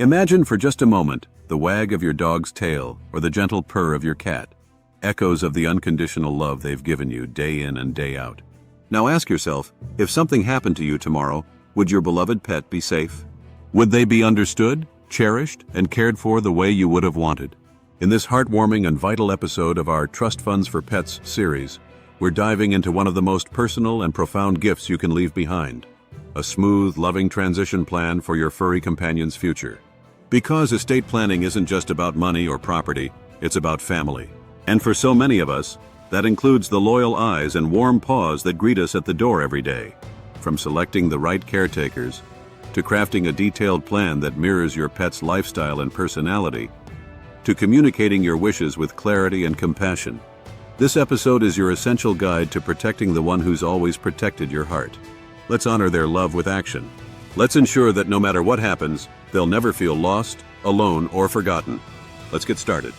Imagine for just a moment the wag of your dog's tail or the gentle purr of your cat, echoes of the unconditional love they've given you day in and day out. Now ask yourself, if something happened to you tomorrow, would your beloved pet be safe? Would they be understood, cherished, and cared for the way you would have wanted? In this heartwarming and vital episode of our Trust Funds for Pets series, we're diving into one of the most personal and profound gifts you can leave behind: a smooth, loving transition plan for your furry companion's future. Because estate planning isn't just about money or property, it's about family. And for so many of us, that includes the loyal eyes and warm paws that greet us at the door every day. From selecting the right caretakers, to crafting a detailed plan that mirrors your pet's lifestyle and personality, to communicating your wishes with clarity and compassion. This episode is your essential guide to protecting the one who's always protected your heart. Let's honor their love with action. Let's ensure that no matter what happens, they'll never feel lost, alone, or forgotten. Let's get started.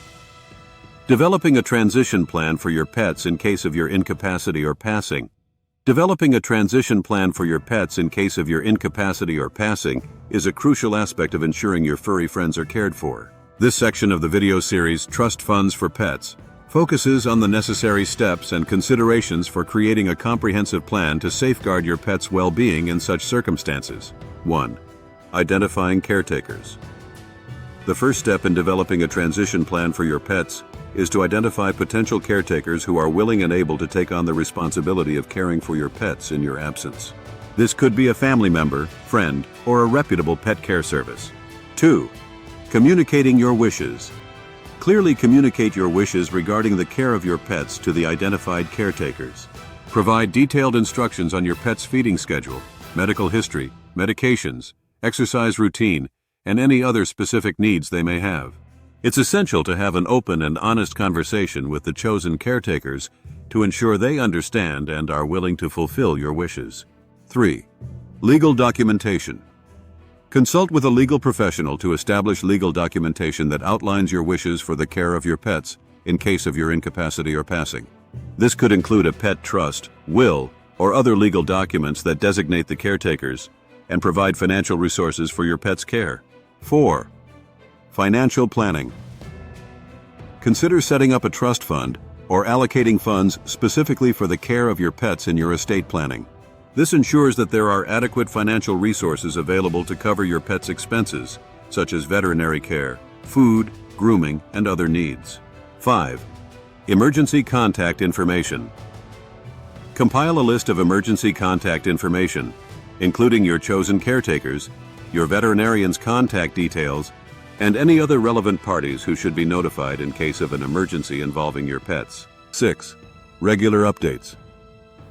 Developing a transition plan for your pets in case of your incapacity or passing. Developing a transition plan for your pets in case of your incapacity or passing is a crucial aspect of ensuring your furry friends are cared for. This section of the video series, Trust Funds for Pets, focuses on the necessary steps and considerations for creating a comprehensive plan to safeguard your pet's well-being in such circumstances. 1. Identifying caretakers. The first step in developing a transition plan for your pets is to identify potential caretakers who are willing and able to take on the responsibility of caring for your pets in your absence. This could be a family member, friend, or a reputable pet care service. 2. Communicating your wishes. Clearly communicate your wishes regarding the care of your pets to the identified caretakers. Provide detailed instructions on your pet's feeding schedule, medical history, medications, exercise routine, and any other specific needs they may have. It's essential to have an open and honest conversation with the chosen caretakers to ensure they understand and are willing to fulfill your wishes. 3. Legal documentation. Consult with a legal professional to establish legal documentation that outlines your wishes for the care of your pets in case of your incapacity or passing. This could include a pet trust, will, or other legal documents that designate the caretakers and provide financial resources for your pet's care. 4. Financial planning. Consider setting up a trust fund or allocating funds specifically for the care of your pets in your estate planning. This ensures that there are adequate financial resources available to cover your pet's expenses, such as veterinary care, food, grooming, and other needs. 5. Emergency contact information. Compile a list of emergency contact information, including your chosen caretakers, your veterinarian's contact details, and any other relevant parties who should be notified in case of an emergency involving your pets. 6. Regular updates.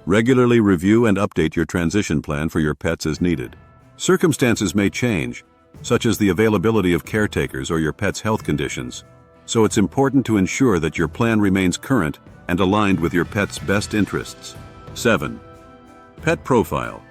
Regularly review and update your transition plan for your pets as needed. Circumstances may change, such as the availability of caretakers or your pet's health conditions, so it's important to ensure that your plan remains current and aligned with your pet's best interests. 7. Pet profile.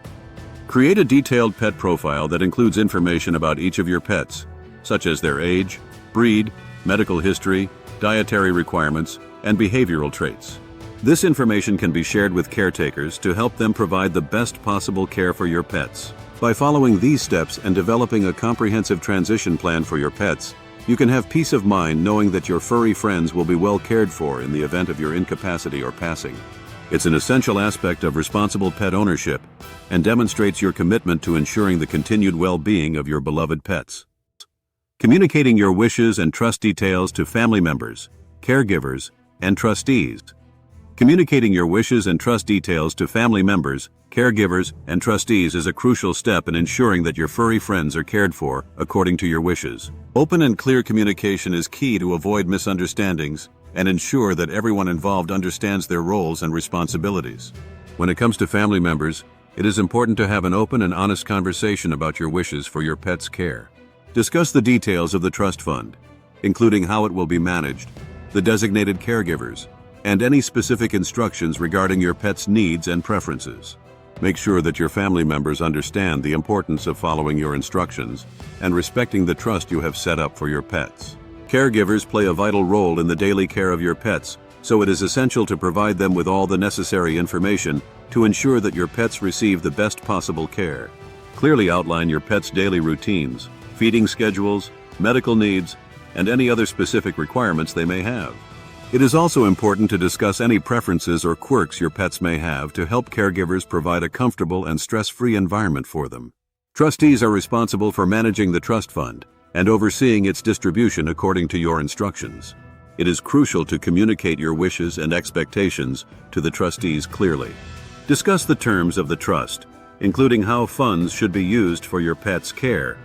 Create a detailed pet profile that includes information about each of your pets, such as their age, breed, medical history, dietary requirements, and behavioral traits. This information can be shared with caretakers to help them provide the best possible care for your pets. By following these steps and developing a comprehensive transition plan for your pets, you can have peace of mind knowing that your furry friends will be well cared for in the event of your incapacity or passing. It's an essential aspect of responsible pet ownership and demonstrates your commitment to ensuring the continued well-being of your beloved pets. Communicating your wishes and trust details to family members, caregivers, and trustees. Communicating your wishes and trust details to family members, caregivers, and trustees is a crucial step in ensuring that your furry friends are cared for according to your wishes. Open and clear communication is key to avoid misunderstandings and ensure that everyone involved understands their roles and responsibilities. When it comes to family members, it is important to have an open and honest conversation about your wishes for your pet's care. Discuss the details of the trust fund, including how it will be managed, the designated caregivers, and any specific instructions regarding your pet's needs and preferences. Make sure that your family members understand the importance of following your instructions and respecting the trust you have set up for your pets. Caregivers play a vital role in the daily care of your pets, so it is essential to provide them with all the necessary information to ensure that your pets receive the best possible care. Clearly outline your pet's daily routines, feeding schedules, medical needs, and any other specific requirements they may have. It is also important to discuss any preferences or quirks your pets may have to help caregivers provide a comfortable and stress-free environment for them. Trustees are responsible for managing the trust fund and overseeing its distribution according to your instructions. It is crucial to communicate your wishes and expectations to the trustees clearly. Discuss the terms of the trust, including how funds should be used for your pet's care,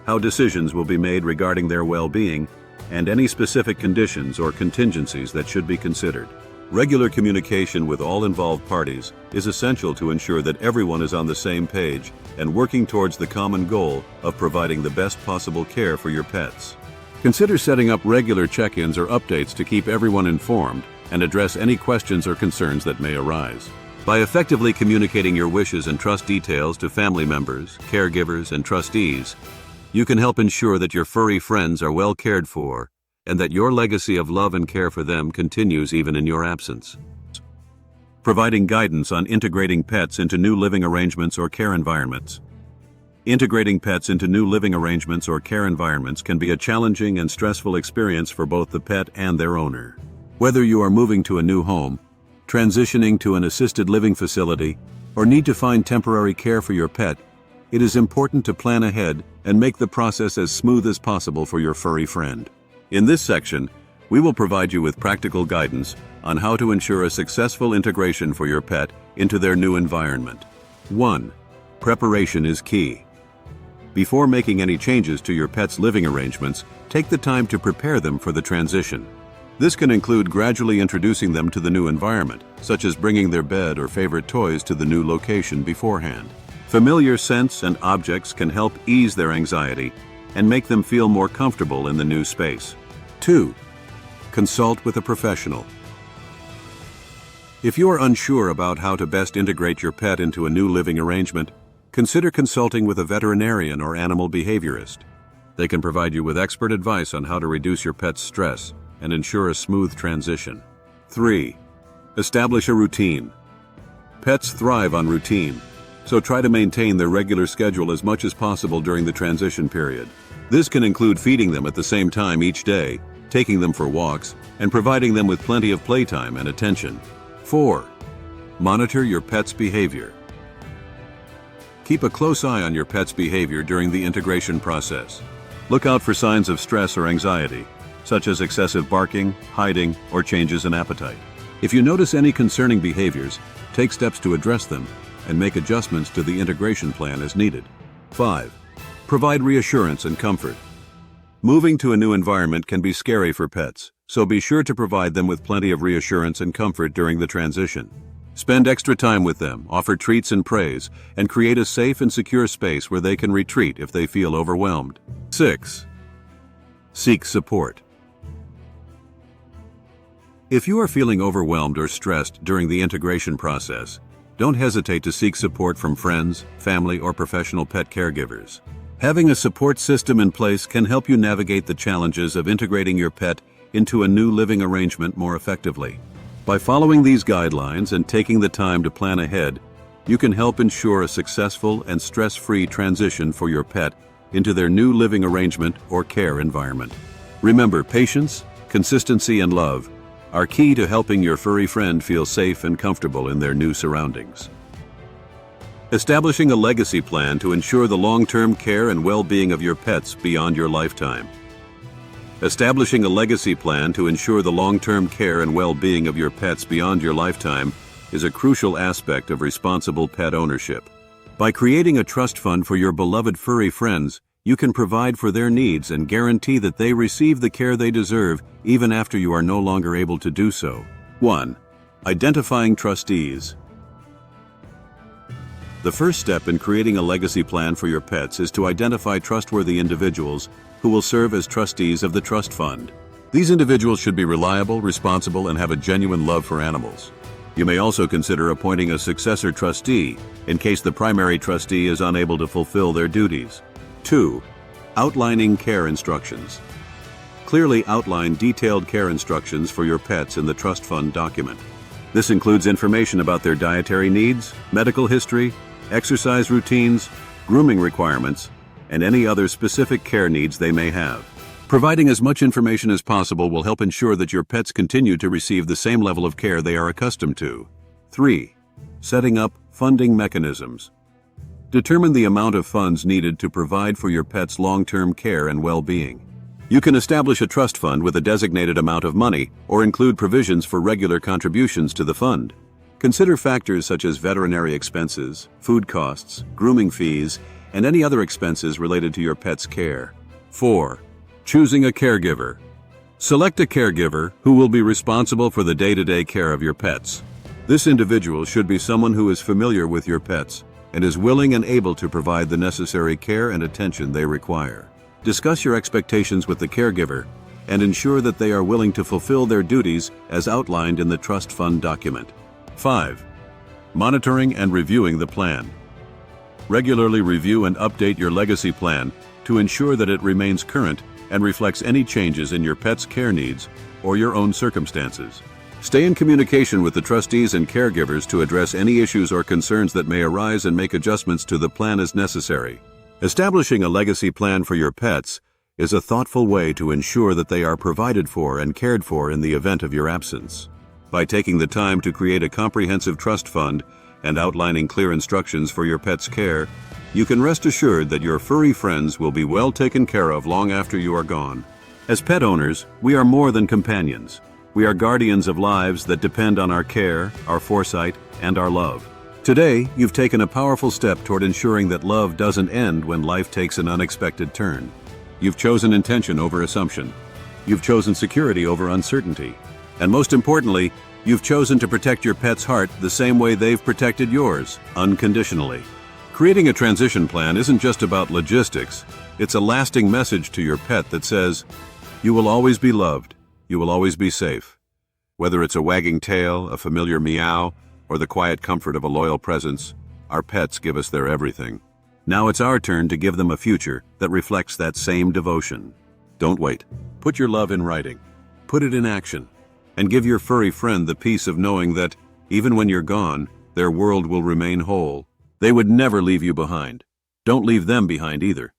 how decisions will be made regarding their well-being, and any specific conditions or contingencies that should be considered. Regular communication with all involved parties is essential to ensure that everyone is on the same page and working towards the common goal of providing the best possible care for your pets. Consider setting up regular check-ins or updates to keep everyone informed and address any questions or concerns that may arise. By effectively communicating your wishes and trust details to family members, caregivers, and trustees, you can help ensure that your furry friends are well cared for and that your legacy of love and care for them continues even in your absence. Providing guidance on integrating pets into new living arrangements or care environments. Integrating pets into new living arrangements or care environments can be a challenging and stressful experience for both the pet and their owner. Whether you are moving to a new home, transitioning to an assisted living facility, or need to find temporary care for your pet, it is important to plan ahead and make the process as smooth as possible for your furry friend. In this section, we will provide you with practical guidance on how to ensure a successful integration for your pet into their new environment. 1. Preparation is key. Before making any changes to your pet's living arrangements, take the time to prepare them for the transition. This can include gradually introducing them to the new environment, such as bringing their bed or favorite toys to the new location beforehand. Familiar scents and objects can help ease their anxiety and make them feel more comfortable in the new space. 2. Consult with a professional. If you are unsure about how to best integrate your pet into a new living arrangement, consider consulting with a veterinarian or animal behaviorist. They can provide you with expert advice on how to reduce your pet's stress and ensure a smooth transition. 3. Establish a routine. Pets thrive on routine, so try to maintain their regular schedule as much as possible during the transition period. This can include feeding them at the same time each day, taking them for walks, and providing them with plenty of playtime and attention. 4. Monitor your pet's behavior. Keep a close eye on your pet's behavior during the integration process. Look out for signs of stress or anxiety, such as excessive barking, hiding, or changes in appetite. If you notice any concerning behaviors, take steps to address them and make adjustments to the integration plan as needed. 5. Provide reassurance and comfort. Moving to a new environment can be scary for pets, so be sure to provide them with plenty of reassurance and comfort during the transition. Spend extra time with them, offer treats and praise, and create a safe and secure space where they can retreat if they feel overwhelmed. 6. Seek support. If you are feeling overwhelmed or stressed during the integration process, don't hesitate to seek support from friends, family, or professional pet caregivers. Having a support system in place can help you navigate the challenges of integrating your pet into a new living arrangement more effectively. By following these guidelines and taking the time to plan ahead, you can help ensure a successful and stress-free transition for your pet into their new living arrangement or care environment. Remember, patience, consistency, and love are key to helping your furry friend feel safe and comfortable in their new surroundings. Establishing a legacy plan to ensure the long-term care and well-being of your pets beyond your lifetime. Establishing a legacy plan to ensure the long-term care and well-being of your pets beyond your lifetime is a crucial aspect of responsible pet ownership. By creating a trust fund for your beloved furry friends, you can provide for their needs and guarantee that they receive the care they deserve even after you are no longer able to do so. 1. Identifying trustees. The first step in creating a legacy plan for your pets is to identify trustworthy individuals who will serve as trustees of the trust fund. These individuals should be reliable, responsible, and have a genuine love for animals. You may also consider appointing a successor trustee in case the primary trustee is unable to fulfill their duties. 2. Outlining care instructions. Clearly outline detailed care instructions for your pets in the trust fund document. This includes information about their dietary needs, medical history, exercise routines, grooming requirements, and any other specific care needs they may have. Providing as much information as possible will help ensure that your pets continue to receive the same level of care they are accustomed to. 3. Setting up funding mechanisms. Determine the amount of funds needed to provide for your pet's long-term care and well-being. You can establish a trust fund with a designated amount of money or include provisions for regular contributions to the fund. Consider factors such as veterinary expenses, food costs, grooming fees, and any other expenses related to your pet's care. 4. Choosing a caregiver. Select a caregiver who will be responsible for the day-to-day care of your pets. This individual should be someone who is familiar with your pets and is willing and able to provide the necessary care and attention they require. Discuss your expectations with the caregiver and ensure that they are willing to fulfill their duties as outlined in the trust fund document. 5. Monitoring and reviewing the plan. Regularly review and update your legacy plan to ensure that it remains current and reflects any changes in your pet's care needs or your own circumstances. Stay in communication with the trustees and caregivers to address any issues or concerns that may arise and make adjustments to the plan as necessary. Establishing a legacy plan for your pets is a thoughtful way to ensure that they are provided for and cared for in the event of your absence. By taking the time to create a comprehensive trust fund and outlining clear instructions for your pet's care, you can rest assured that your furry friends will be well taken care of long after you are gone. As pet owners, we are more than companions. We are guardians of lives that depend on our care, our foresight, and our love. Today, you've taken a powerful step toward ensuring that love doesn't end when life takes an unexpected turn. You've chosen intention over assumption. You've chosen security over uncertainty. And most importantly, you've chosen to protect your pet's heart the same way they've protected yours, unconditionally. Creating a transition plan isn't just about logistics. It's a lasting message to your pet that says, you will always be loved. You will always be safe. Whether it's a wagging tail, a familiar meow, or the quiet comfort of a loyal presence, our pets give us their everything. Now it's our turn to give them a future that reflects that same devotion. Don't wait. Put your love in writing. Put it in action. And give your furry friend the peace of knowing that, even when you're gone, their world will remain whole. They would never leave you behind. Don't leave them behind either.